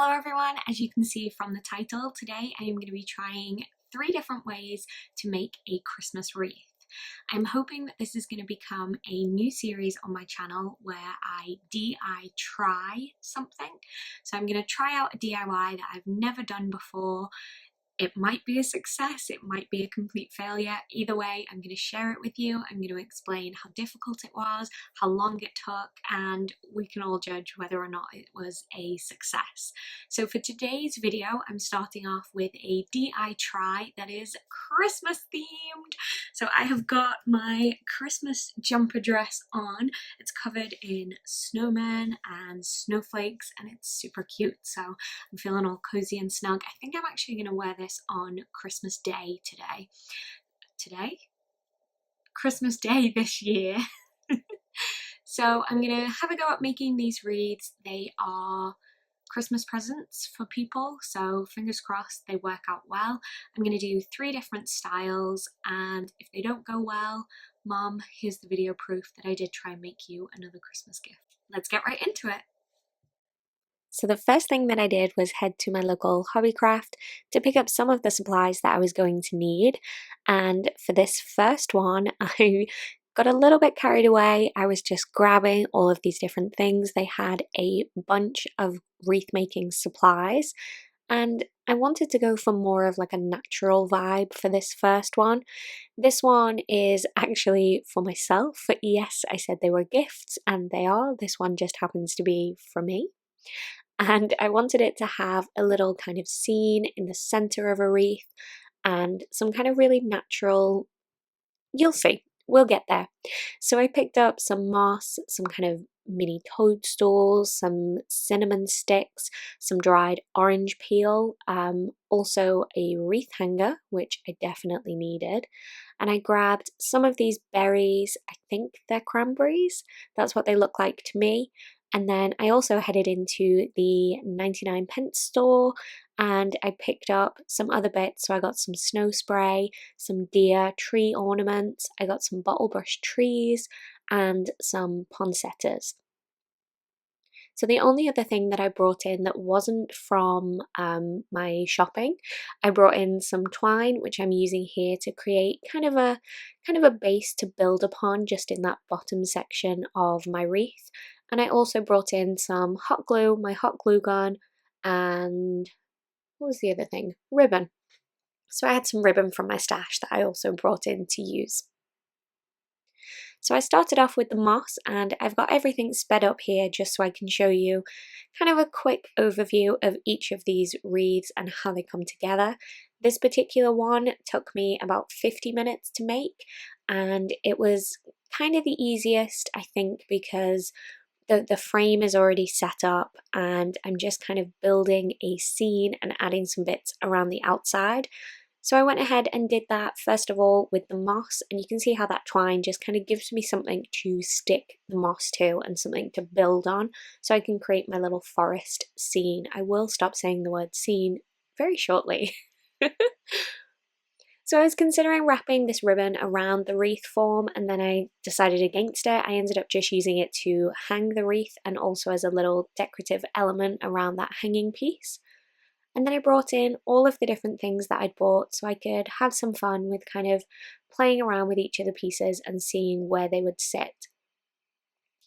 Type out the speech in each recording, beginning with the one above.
Hello everyone, as you can see from the title, today I am going to be trying 3 different ways to make a Christmas wreath. I'm hoping that this is going to become a new series on my channel where I DItry something. So I'm going to try out a DIY that I've never done before. It might be a success, it might be a complete failure. Either way, I'm going to share it with you. I'm going to explain how difficult it was, how long it took, and we can all judge whether or not it was a success. So for today's video, I'm starting off with a DItry that is Christmas themed. So I have got my Christmas jumper dress on. It's covered in snowmen and snowflakes and it's super cute. So I'm feeling all cozy and snug. I think I'm actually going to wear this on Christmas Day today. Christmas Day this year. So I'm going to have a go at making these wreaths. They are Christmas presents for people, so fingers crossed they work out well. I'm going to do 3 different styles, and if they don't go well, Mom, here's the video proof that I did try and make you another Christmas gift. Let's get right into it. So the first thing that I did was head to my local Hobbycraft to pick up some of the supplies that I was going to need. And for this first one, I got a little bit carried away. I was just grabbing all of these different things. They had a bunch of wreath making supplies, and I wanted to go for more of like a natural vibe for this first one. This one is actually for myself. Yes, I said they were gifts, and they are. This one just happens to be for me. And I wanted it to have a little kind of scene in the center of a wreath and some kind of really natural, you'll see, we'll get there. So I picked up some moss, some kind of mini toadstools, some cinnamon sticks, some dried orange peel, also a wreath hanger, which I definitely needed. And I grabbed some of these berries, I think they're cranberries, that's what they look like to me. And then I also headed into the 99p store and I picked up some other bits. So I got some snow spray, some deer tree ornaments, I got some bottle brush trees and some poinsettias. So the only other thing that I brought in that wasn't from my shopping, I brought in some twine, which I'm using here to create kind of a base to build upon just in that bottom section of my wreath. And I also brought in some hot glue, my hot glue gun, and what was the other thing? Ribbon. So I had some ribbon from my stash that I also brought in to use. So I started off with the moss, and I've got everything sped up here just so I can show you kind of a quick overview of each of these wreaths and how they come together. This particular one took me about 50 minutes to make, and it was kind of the easiest, I think, because the frame is already set up and I'm just kind of building a scene and adding some bits around the outside. So I went ahead and did that first of all with the moss, and you can see how that twine just kind of gives me something to stick the moss to and something to build on so I can create my little forest scene. I will stop saying the word scene very shortly. So I was considering wrapping this ribbon around the wreath form, and then I decided against it. I ended up just using it to hang the wreath and also as a little decorative element around that hanging piece. And then I brought in all of the different things that I'd bought so I could have some fun with kind of playing around with each of the pieces and seeing where they would sit.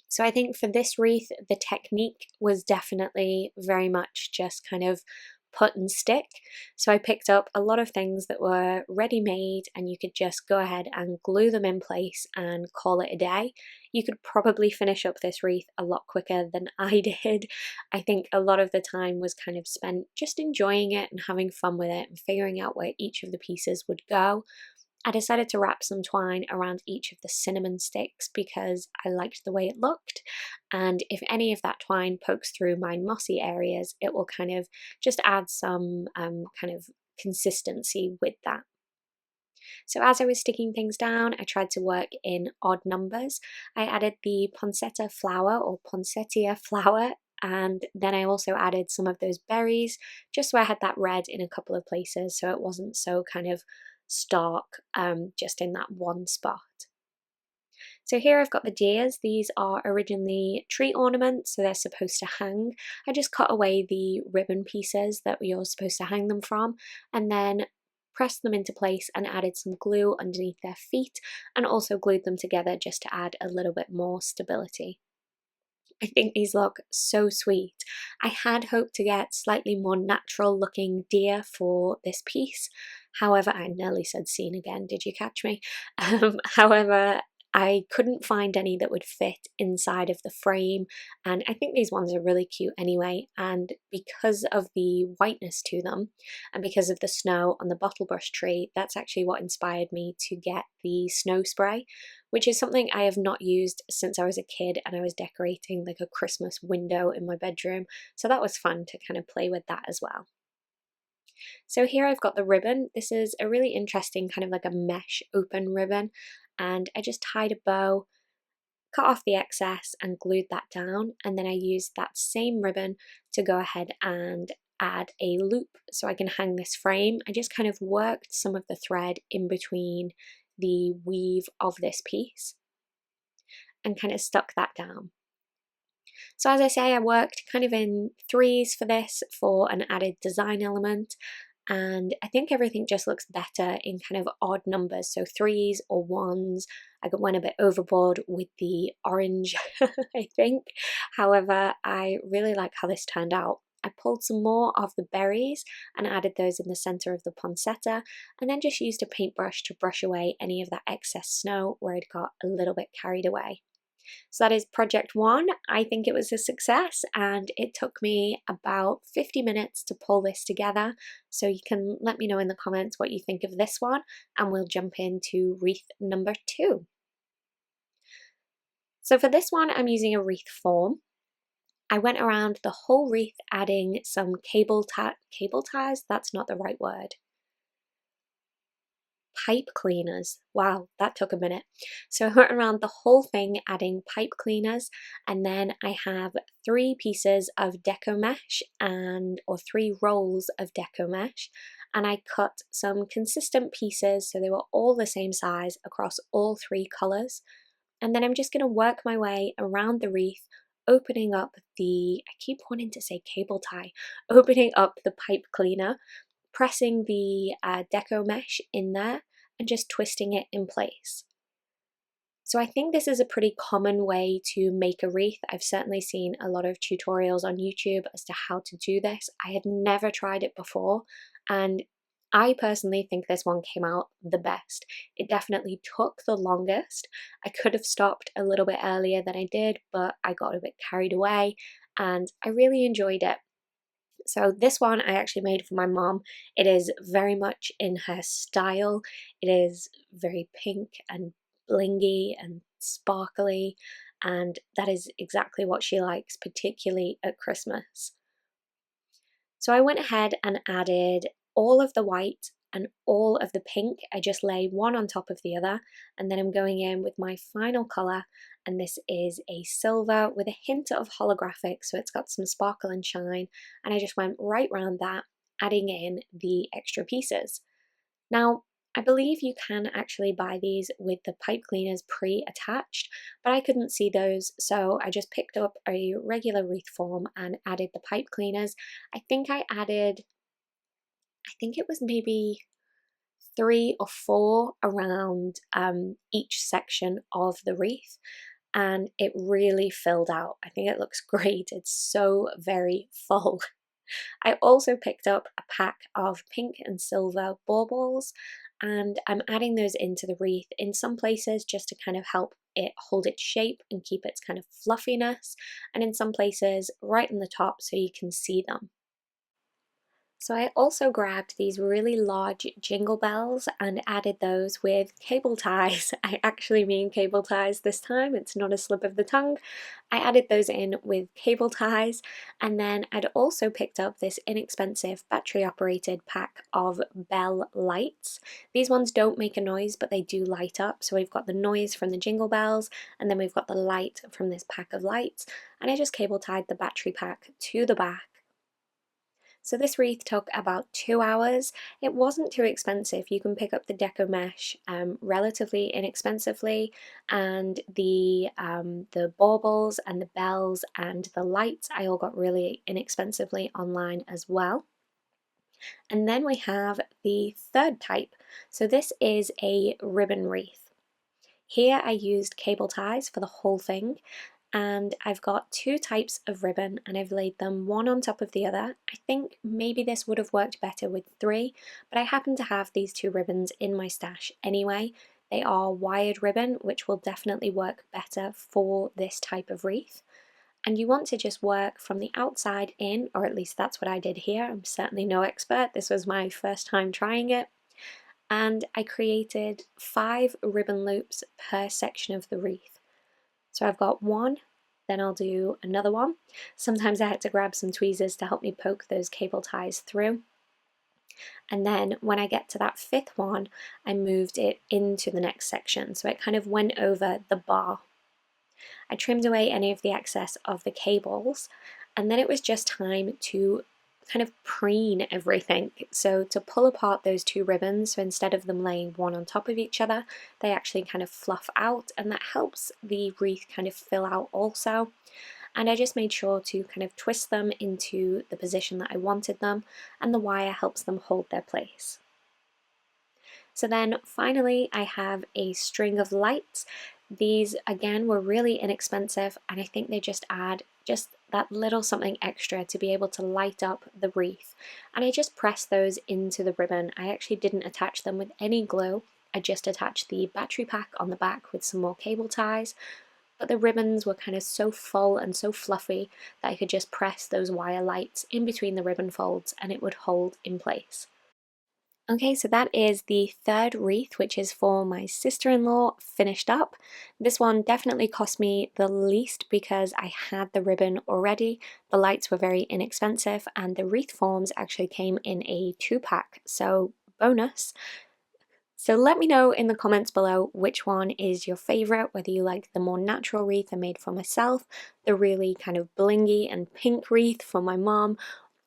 So I think for this wreath, the technique was definitely very much just kind of put and stick. So I picked up a lot of things that were ready-made and you could just go ahead and glue them in place and call it a day. You could probably finish up this wreath a lot quicker than I did. I think a lot of the time was kind of spent just enjoying it and having fun with it and figuring out where each of the pieces would go. I decided to wrap some twine around each of the cinnamon sticks because I liked the way it looked, and if any of that twine pokes through my mossy areas, it will kind of just add some kind of consistency with that. So as I was sticking things down, I tried to work in odd numbers. I added the poinsettia flower or poinsettia flower, and then I also added some of those berries just so I had that red in a couple of places so it wasn't so kind of stark just in that one spot. So here I've got the deers. These are originally tree ornaments, so they're supposed to hang. I just cut away the ribbon pieces that you're supposed to hang them from, and then pressed them into place and added some glue underneath their feet, and also glued them together just to add a little bit more stability. I think these look so sweet. I had hoped to get slightly more natural looking deer for this piece. However, I nearly said scene again, did you catch me? However, I couldn't find any that would fit inside of the frame, and I think these ones are really cute anyway, and because of the whiteness to them and because of the snow on the bottle brush tree, that's actually what inspired me to get the snow spray, which is something I have not used since I was a kid and I was decorating like a Christmas window in my bedroom, so that was fun to kind of play with that as well. So here I've got the ribbon. This is a really interesting kind of like a mesh open ribbon, and I just tied a bow, cut off the excess and glued that down, and then I used that same ribbon to go ahead and add a loop so I can hang this frame. I just kind of worked some of the thread in between the weave of this piece and kind of stuck that down. So as I say, I worked kind of in threes for this for an added design element, and I think everything just looks better in kind of odd numbers, so threes or ones. I went a bit overboard with the orange, I think. However, I really like how this turned out. I pulled some more of the berries and added those in the center of the poinsettia, and then just used a paintbrush to brush away any of that excess snow where it got a little bit carried away. So that is project one. I think it was a success, and it took me about 50 minutes to pull this together. So you can let me know in the comments what you think of this one, and we'll jump into wreath number two. So for this one, I'm using a wreath form. I went around the whole wreath adding some cable ties, that's not the right word. Pipe cleaners. Wow, that took a minute. So I went around the whole thing adding pipe cleaners, and then I have 3 pieces of Deco mesh or 3 rolls of Deco mesh, and I cut some consistent pieces so they were all the same size across all 3 colours. And then I'm just going to work my way around the wreath, opening up I keep wanting to say cable tie, opening up the pipe cleaner, pressing the Deco mesh in there and just twisting it in place. So I think this is a pretty common way to make a wreath. I've certainly seen a lot of tutorials on YouTube as to how to do this. I had never tried it before, and I personally think this one came out the best. It definitely took the longest. I could have stopped a little bit earlier than I did, but I got a bit carried away and I really enjoyed it. So this one I actually made for my mom. It is very much in her style. It is very pink and blingy and sparkly, and that is exactly what she likes, particularly at Christmas. So I went ahead and added all of the white and all of the pink. I just lay one on top of the other, and then I'm going in with my final colour, and this is a silver with a hint of holographic, so it's got some sparkle and shine, and I just went right round that, adding in the extra pieces. Now, I believe you can actually buy these with the pipe cleaners pre-attached, but I couldn't see those, so I just picked up a regular wreath form and added the pipe cleaners. I think it was maybe 3 or 4 around each section of the wreath, and it really filled out. I think it looks great. It's so very full. I also picked up a pack of pink and silver baubles, and I'm adding those into the wreath in some places just to kind of help it hold its shape and keep its kind of fluffiness, and in some places right in the top so you can see them. So I also grabbed these really large jingle bells and added those with cable ties. I actually mean cable ties this time, it's not a slip of the tongue. I added those in with cable ties, and then I'd also picked up this inexpensive battery operated pack of bell lights. These ones don't make a noise, but they do light up. So we've got the noise from the jingle bells, and then we've got the light from this pack of lights, and I just cable tied the battery pack to the back. So this wreath took about 2 hours. It wasn't too expensive. You can pick up the Deco mesh relatively inexpensively, and the baubles and the bells and the lights I all got really inexpensively online as well. And then we have the third type. So this is a ribbon wreath. Here I used cable ties for the whole thing, and I've got two types of ribbon and I've laid them one on top of the other. I think maybe this would have worked better with three, but I happen to have these two ribbons in my stash anyway. They are wired ribbon, which will definitely work better for this type of wreath. And you want to just work from the outside in, or at least that's what I did here. I'm certainly no expert. This was my first time trying it. And I created 5 ribbon loops per section of the wreath. So I've got one, then I'll do another one. Sometimes I had to grab some tweezers to help me poke those cable ties through. And then when I get to that 5th one, I moved it into the next section. So it kind of went over the bar. I trimmed away any of the excess of the cables, and then it was just time to kind of preen everything. So to pull apart those two ribbons, so instead of them laying one on top of each other, they actually kind of fluff out, and that helps the wreath kind of fill out also. And I just made sure to kind of twist them into the position that I wanted them, and the wire helps them hold their place. So then finally I have a string of lights. These again were really inexpensive, and I think they just add just that little something extra to be able to light up the wreath. And I just pressed those into the ribbon. I actually didn't attach them with any glue. I just attached the battery pack on the back with some more cable ties, but the ribbons were kind of so full and so fluffy that I could just press those wire lights in between the ribbon folds and it would hold in place. Okay, so that is the third wreath, which is for my sister-in-law, finished up. This one definitely cost me the least because I had the ribbon already. The lights were very inexpensive, and the wreath forms actually came in a 2-pack, so bonus. So let me know in the comments below which one is your favourite, whether you like the more natural wreath I made for myself, the really kind of blingy and pink wreath for my mom,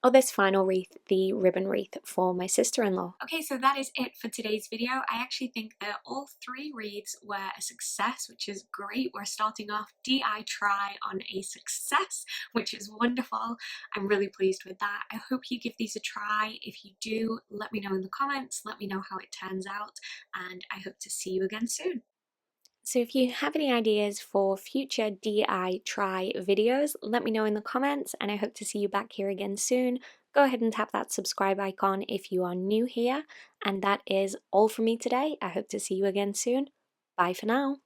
or this final wreath, the ribbon wreath for my sister-in-law. Okay, so that is it for today's video. I actually think that all 3 wreaths were a success, which is great. We're starting off DITry on a success, which is wonderful. I'm really pleased with that. I hope you give these a try. If you do, let me know in the comments, let me know how it turns out, and I hope to see you again soon. So if you have any ideas for future DITry videos, let me know in the comments, and I hope to see you back here again soon. Go ahead and tap that subscribe icon if you are new here. And that is all from me today. I hope to see you again soon. Bye for now.